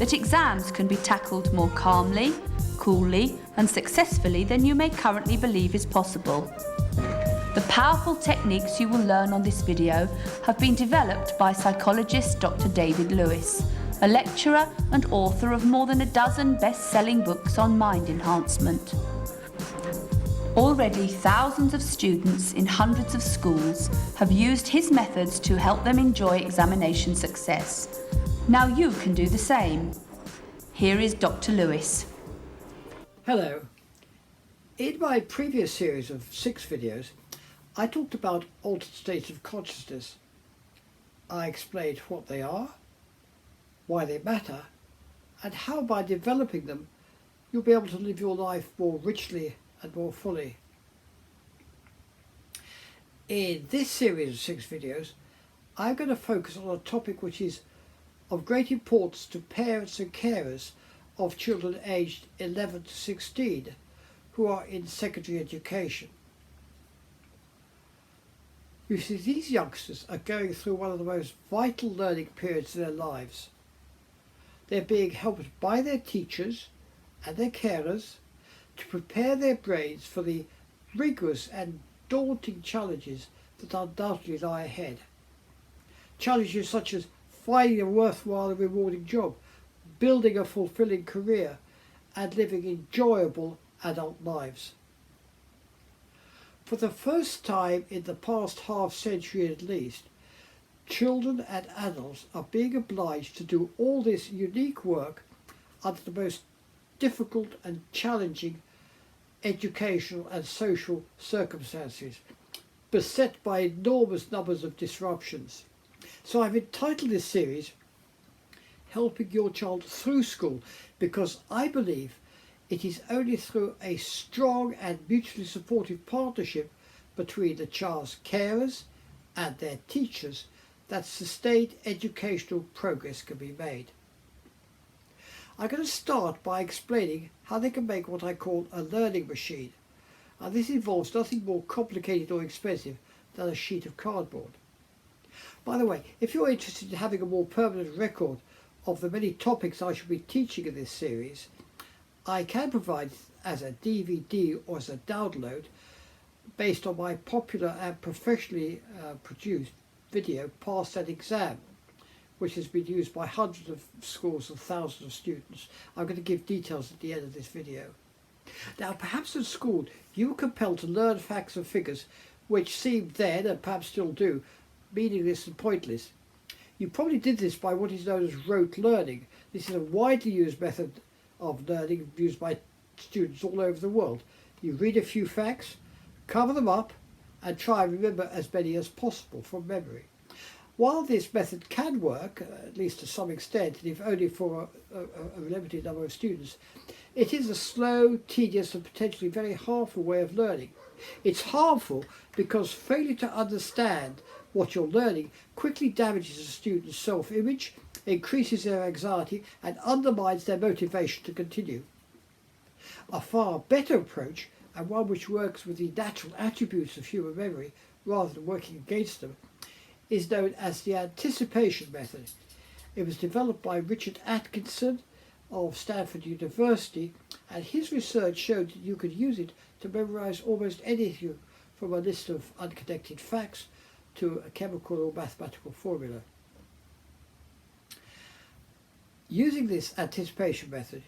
that exams can be tackled more calmly, coolly and successfully than you may currently believe is possible. The powerful techniques you will learn on this video have been developed by psychologist Dr. David Lewis, a lecturer and author of more than a dozen best-selling books on mind enhancement. Already thousands of students in hundreds of schools have used his methods to help them enjoy examination success. Now you can do the same. Here is Dr. Lewis. Hello. In my previous series of 6 videos, I talked about altered states of consciousness. I explained what they are, why they matter, and how by developing them you'll be able to live your life more richly and more fully. In this series of 6 videos, I'm going to focus on a topic which is of great importance to parents and carers of children aged 11 to 16 who are in secondary education. You see, these youngsters are going through one of the most vital learning periods in their lives. They're being helped by their teachers and their carers to prepare their brains for the rigorous and daunting challenges that undoubtedly lie ahead. Challenges such as finding a worthwhile and rewarding job, building a fulfilling career, and living enjoyable adult lives. For the first time in the past half century at least, children and adults are being obliged to do all this unique work under the most difficult and challenging educational and social circumstances, beset by enormous numbers of disruptions. So I've entitled this series Helping Your Child Through School, because I believe it is only through a strong and mutually supportive partnership between the child's carers and their teachers that sustained educational progress can be made. I'm going to start by explaining how they can make what I call a learning machine, and this involves nothing more complicated or expensive than a sheet of cardboard. By the way, if you're interested in having a more permanent record of the many topics I shall be teaching in this series, I can provide as a DVD or as a download based on my popular and professionally produced video Pass That Exam, which has been used by hundreds of schools and thousands of students. I'm going to give details at the end of this video. Now, perhaps at school you were compelled to learn facts and figures which seemed then, and perhaps still do, meaningless and pointless. You probably did this by what is known as rote learning. This is a widely used method of learning used by students all over the world. You read a few facts, cover them up, and try and remember as many as possible from memory. While this method can work, at least to some extent, and if only for a limited number of students, it is a slow, tedious and potentially very harmful way of learning. It's harmful because failure to understand what you're learning quickly damages a student's self-image, increases their anxiety and undermines their motivation to continue. A far better approach, and one which works with the natural attributes of human memory rather than working against them, is known as the anticipation method. It was developed by Richard Atkinson of Stanford University, and his research showed that you could use it to memorize almost anything from a list of unconnected facts to a chemical or mathematical formula. Using this anticipation method,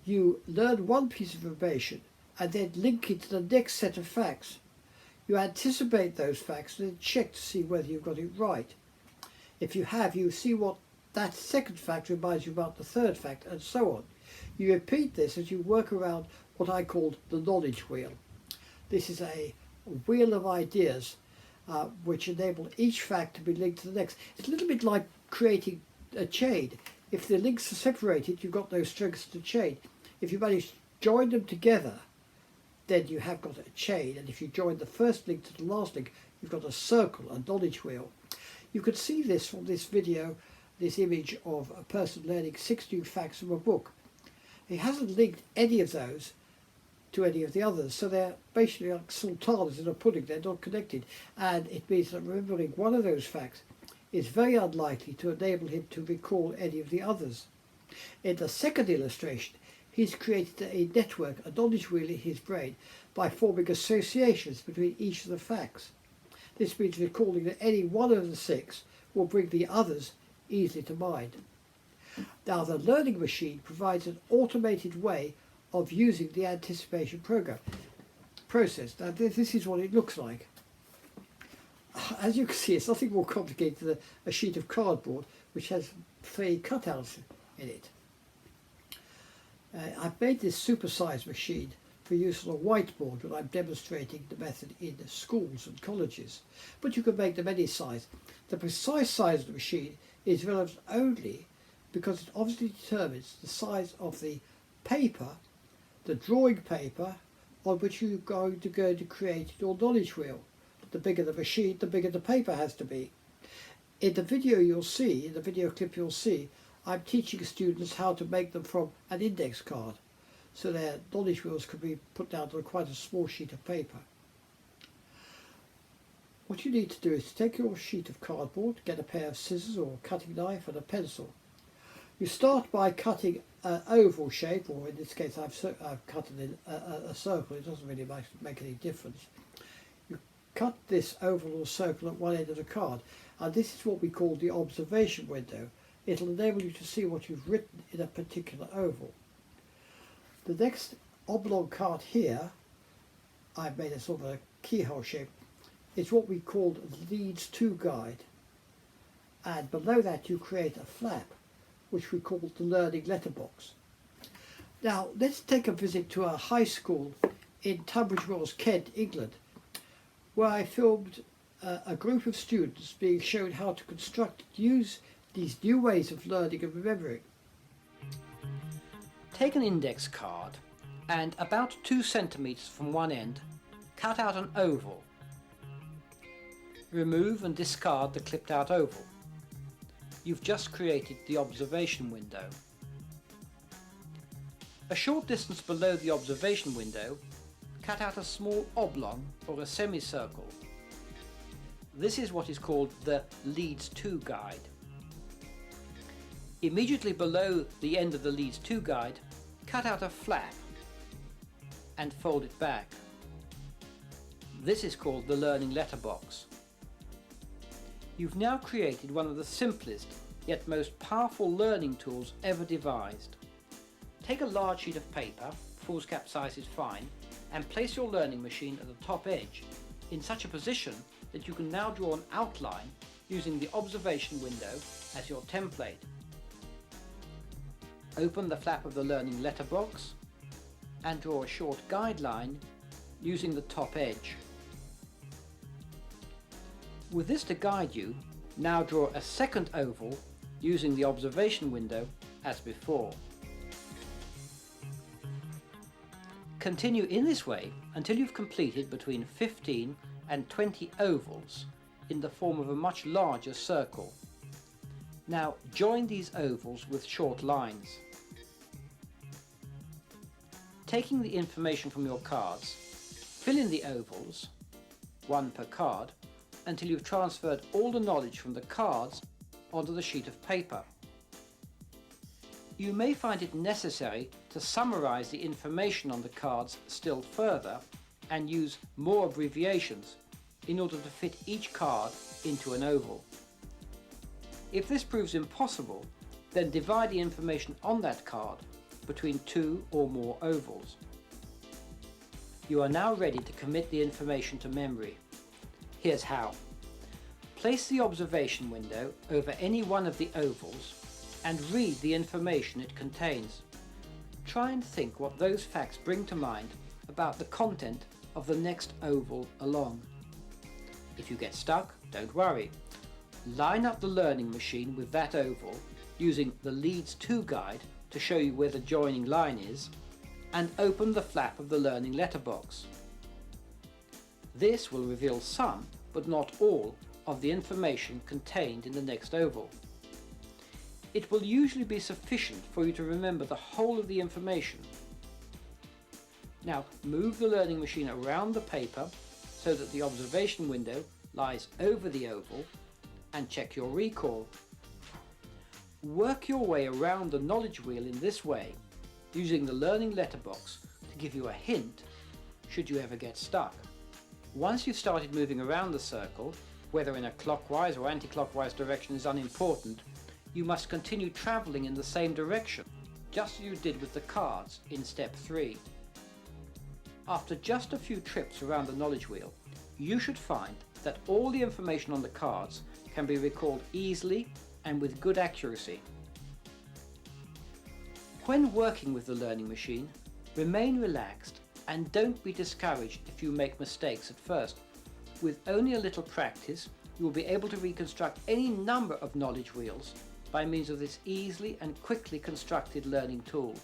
you learn one piece of information and then link it to the next set of facts. You anticipate those facts and then check to see whether you've got it right. If you have, you see what that second fact reminds you about the third fact, and so on. You repeat this as you work around what I called the knowledge wheel. This is a wheel of ideas which enable each fact to be linked to the next. It's a little bit like creating a chain. If the links are separated, you've got no strengths to the chain. If you manage to join them together, then you have got a chain, and if you join the first link to the last link, you've got a circle, a knowledge wheel. You could see this from this video, this image of a person learning 6 new facts from a book. He hasn't linked any of those to any of the others, so they're basically like sultanas in a pudding, they're not connected, and it means that remembering one of those facts is very unlikely to enable him to recall any of the others. In the second illustration, he's created a network, a knowledge wheel in his brain by forming associations between each of the facts. This means recalling that any one of the 6 will bring the others easily to mind. Now, the learning machine provides an automated way of using the anticipation process. Now, this is what it looks like. As you can see, it's nothing more complicated than a sheet of cardboard which has 3 cutouts in it. I've made this supersized machine for use on a whiteboard when I'm demonstrating the method in schools and colleges, but you can make them any size. The precise size of the machine is relevant only because it obviously determines the size of the paper, the drawing paper, on which you're going to create your knowledge wheel. The bigger the machine, the bigger the paper has to be. In the video you'll see, in the video clip you'll see, I'm teaching students how to make them from an index card, so their knowledge wheels can be put down to quite a small sheet of paper. What you need to do is to take your sheet of cardboard, get a pair of scissors or a cutting knife and a pencil. You start by cutting an oval shape, or in this case I've cut a circle. It doesn't really make any difference. You cut this oval or circle at one end of the card, and this is what we call the observation window. It'll enable you to see what you've written in a particular oval. The next oblong card here, I've made a sort of a keyhole shape. It's what we call the leads to guide, and below that you create a flap which we call the learning letterbox. Now let's take a visit to a high school in Tunbridge Wells, Kent, England, where I filmed a group of students being shown how to construct and use these new ways of learning and remembering. Take an index card and about 2 centimeters from one end, cut out an oval. Remove and discard the clipped out oval. You've just created the observation window. A short distance below the observation window, cut out a small oblong or a semicircle. This is what is called the leads to guide. Immediately below the end of the leads to guide, cut out a flap and fold it back. This is called the learning letterbox. You've now created one of the simplest yet most powerful learning tools ever devised. Take a large sheet of paper, foolscap size is fine, and place your learning machine at the top edge in such a position that you can now draw an outline using the observation window as your template. Open the flap of the learning letterbox and draw a short guideline using the top edge. With this to guide you, now draw a second oval using the observation window as before. Continue in this way until you've completed between 15 and 20 ovals in the form of a much larger circle. Now join these ovals with short lines. Taking the information from your cards, fill in the ovals, 1 per card, until you've transferred all the knowledge from the cards onto the sheet of paper. You may find it necessary to summarize the information on the cards still further and use more abbreviations in order to fit each card into an oval. If this proves impossible, then divide the information on that card between 2 or more ovals. You are now ready to commit the information to memory. Here's how. Place the observation window over any one of the ovals and read the information it contains. Try and think what those facts bring to mind about the content of the next oval along. If you get stuck, don't worry. Line up the learning machine with that oval using the leads to guide to show you where the joining line is, and open the flap of the learning letterbox. This will reveal some, but not all, of the information contained in the next oval. It will usually be sufficient for you to remember the whole of the information. Now move the learning machine around the paper so that the observation window lies over the oval, and check your recall. Work your way around the knowledge wheel in this way, using the learning letterbox to give you a hint should you ever get stuck. Once you've started moving around the circle, whether in a clockwise or anti-clockwise direction is unimportant, you must continue travelling in the same direction, just as you did with the cards in step 3. After just a few trips around the knowledge wheel, you should find that all the information on the cards can be recalled easily and with good accuracy. When working with the learning machine, remain relaxed and don't be discouraged if you make mistakes at first. With only a little practice, you will be able to reconstruct any number of knowledge wheels by means of this easily and quickly constructed learning tool.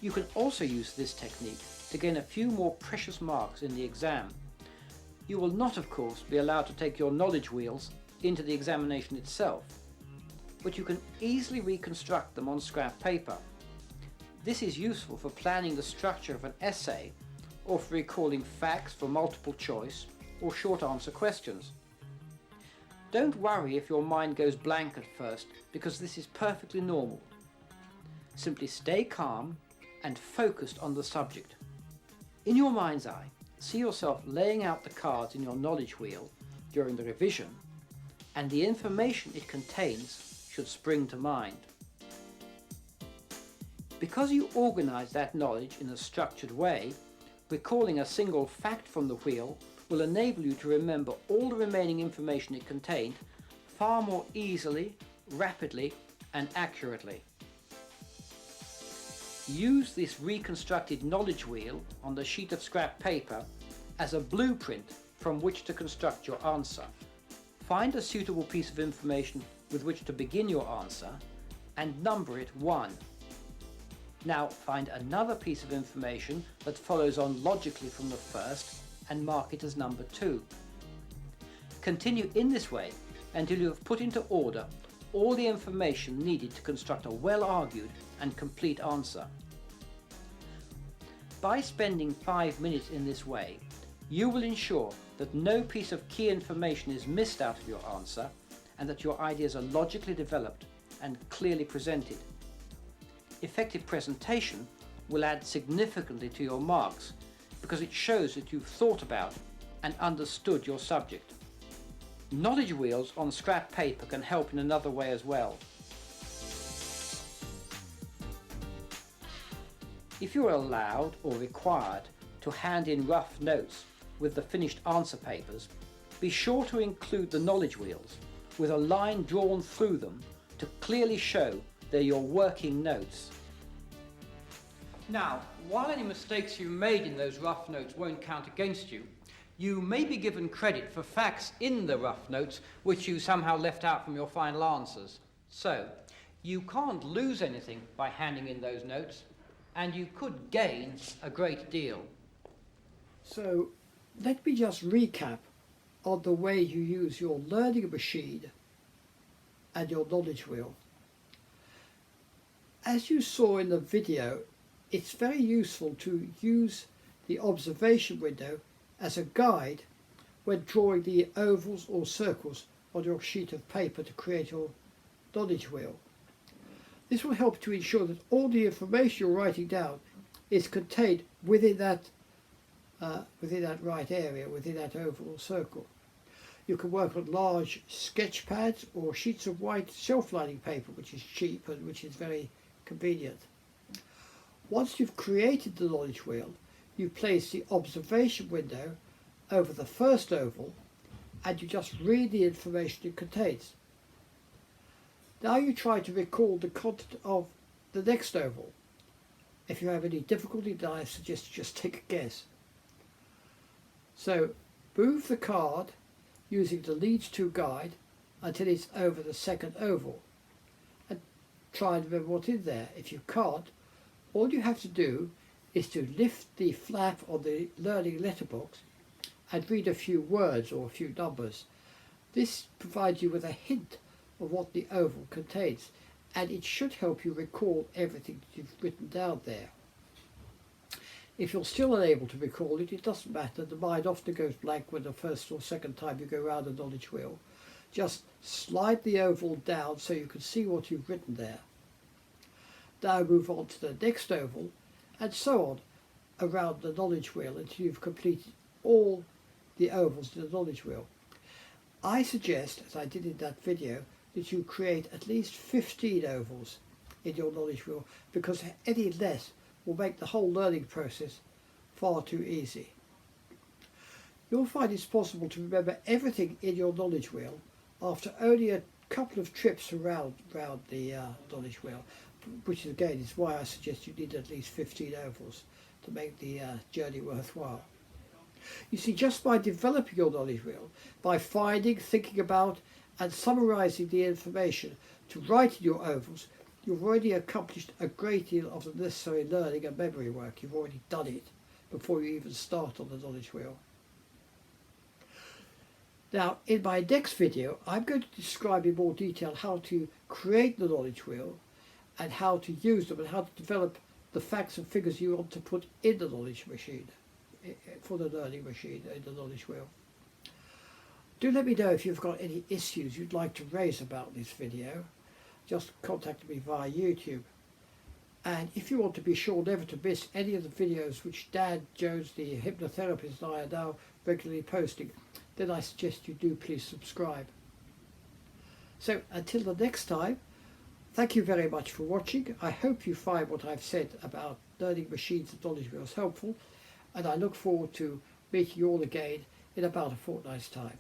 You can also use this technique to gain a few more precious marks in the exam. You will not, of course, be allowed to take your knowledge wheels into the examination itself, but you can easily reconstruct them on scrap paper. This is useful for planning the structure of an essay or for recalling facts for multiple choice or short answer questions. Don't worry if your mind goes blank at first, because this is perfectly normal. Simply stay calm and focused on the subject. In your mind's eye, see yourself laying out the cards in your knowledge wheel during the revision, and the information it contains should spring to mind. Because you organize that knowledge in a structured way, recalling a single fact from the wheel will enable you to remember all the remaining information it contained far more easily, rapidly, and accurately. Use this reconstructed knowledge wheel on the sheet of scrap paper as a blueprint from which to construct your answer. Find a suitable piece of information with which to begin your answer and number it 1. Now find another piece of information that follows on logically from the first and mark it as number 2. Continue in this way until you have put into order all the information needed to construct a well-argued and complete answer. By spending 5 minutes in this way, you will ensure that no piece of key information is missed out of your answer and that your ideas are logically developed and clearly presented. Effective presentation will add significantly to your marks because it shows that you've thought about and understood your subject. Knowledge wheels on scrap paper can help in another way as well. If you're allowed or required to hand in rough notes with the finished answer papers, be sure to include the knowledge wheels with a line drawn through them to clearly show they're your working notes. Now, while any mistakes you made in those rough notes won't count against you, you may be given credit for facts in the rough notes which you somehow left out from your final answers. So, you can't lose anything by handing in those notes, and you could gain a great deal. So let me just recap on the way you use your learning machine and your knowledge wheel. As you saw in the video, it's very useful to use the observation window as a guide when drawing the ovals or circles on your sheet of paper to create your knowledge wheel. This will help to ensure that all the information you're writing down is contained within that right area, within that oval or circle. You can work on large sketch pads or sheets of white shelf-lining paper, which is cheap and which is very convenient. Once you've created the knowledge wheel, you place the observation window over the first oval and you just read the information it contains. Now you try to recall the content of the next oval. If you have any difficulty, then I suggest you just take a guess. So move the card using the leads to guide until it's over the second oval and try and remember what's in there. If you can't, all you have to do is to lift the flap on the learning letterbox and read a few words or a few numbers. This provides you with a hint of what the oval contains, and it should help you recall everything that you've written down there. If you're still unable to recall it, it doesn't matter. The mind often goes blank when the first or second time you go around the knowledge wheel. Just slide the oval down so you can see what you've written there. Now move on to the next oval, and so on around the knowledge wheel until you've completed all the ovals in the knowledge wheel. I suggest, as I did in that video, that you create at least 15 ovals in your knowledge wheel, because any less will make the whole learning process far too easy. You'll find it's possible to remember everything in your knowledge wheel after only a couple of trips around the knowledge wheel, which again is why I suggest you need at least 15 ovals to make the journey worthwhile. You see, just by developing your knowledge wheel, by finding, thinking about and summarising the information to write in your ovals, you've already accomplished a great deal of the necessary learning and memory work. You've already done it before you even start on the knowledge wheel. Now, in my next video, I'm going to describe in more detail how to create the knowledge wheel and how to use them and how to develop the facts and figures you want to put in the knowledge machine, for the learning machine in the knowledge wheel. Do let me know if you've got any issues you'd like to raise about this video. Just contact me via YouTube. And if you want to be sure never to miss any of the videos which Dan Jones, the hypnotherapist, and I are now regularly posting, then I suggest you do please subscribe. So until the next time, thank you very much for watching. I hope you find what I've said about learning machines and knowledge wheels helpful, and I look forward to meeting you all again in about a fortnight's time.